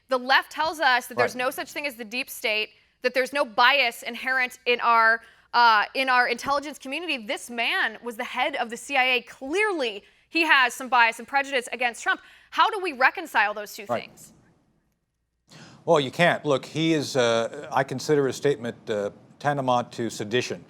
The left tells us that there's no such thing as the deep state, that there's no bias inherent in our intelligence community. This man was the head of the CIA. Clearly, he has some bias and prejudice against Trump. How do we reconcile those two things? Well, you can't. Look, he is, I consider his statement tantamount to sedition.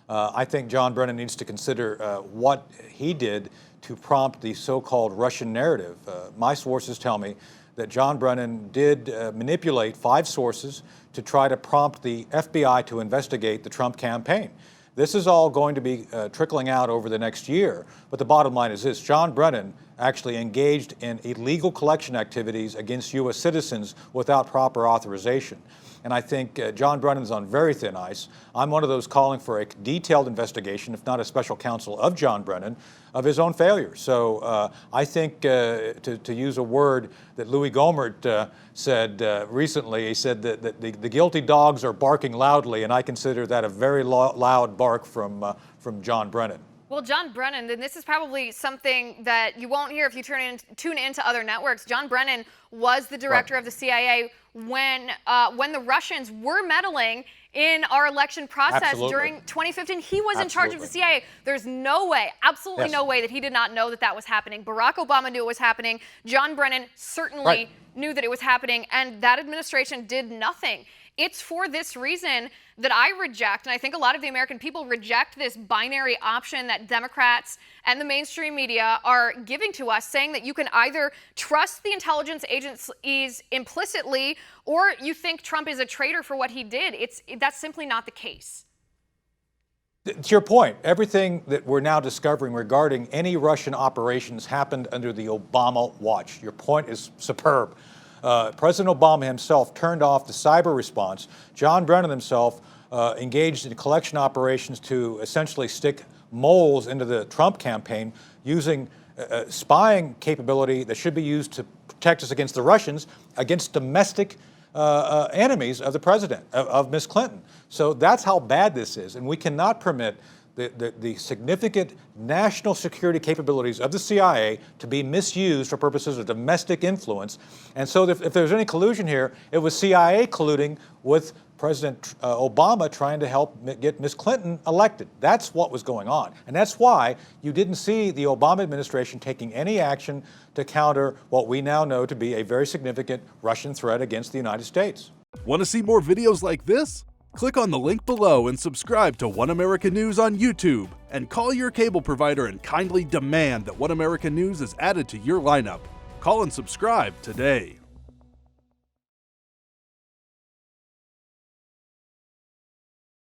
I think John Brennan needs to consider what he did to prompt the so-called Russian narrative. My sources tell me that John Brennan did manipulate 5 sources to try to prompt the FBI to investigate the Trump campaign. This is all going to be trickling out over the next year, but the bottom line is this: John Brennan actually engaged in illegal collection activities against U.S. citizens without proper authorization. And I think John Brennan is on very thin ice. I'm one of those calling for a detailed investigation, if not a special counsel of John Brennan, of his own failures. So I think, to use a word that Louis Gohmert said recently, he said that the guilty dogs are barking loudly, and I consider that a very loud bark from John Brennan. Well, John Brennan, then this is probably something that you won't hear if you tune into other networks. John Brennan was the director of the CIA when the Russians were meddling in our election process during 2015. He was in charge of the CIA. There's no way, absolutely no way, that he did not know that that was happening. Barack Obama knew it was happening. John Brennan certainly knew that it was happening, and that administration did nothing. It's for this reason that I reject, and I think a lot of the American people reject, this binary option that Democrats and the mainstream media are giving to us, saying that you can either trust the intelligence agencies implicitly or you think Trump is a traitor for what he did. That's simply not the case. To your point, everything that we're now discovering regarding any Russian operations happened under the Obama watch. Your point is superb. President Obama himself turned off the cyber response. John Brennan himself engaged in collection operations to essentially stick moles into the Trump campaign using spying capability that should be used to protect us against the Russians, against domestic enemies of the president, of Ms. Clinton. So that's how bad this is, and we cannot permit the significant national security capabilities of the CIA to be misused for purposes of domestic influence. And so if there's any collusion here, it was CIA colluding with President Obama trying to help get Ms. Clinton elected. That's what was going on. And that's why you didn't see the Obama administration taking any action to counter what we now know to be a very significant Russian threat against the United States. Want to see more videos like this? Click on the link below and subscribe to One America News on YouTube, and call your cable provider and kindly demand that One America News is added to your lineup. Call and subscribe today.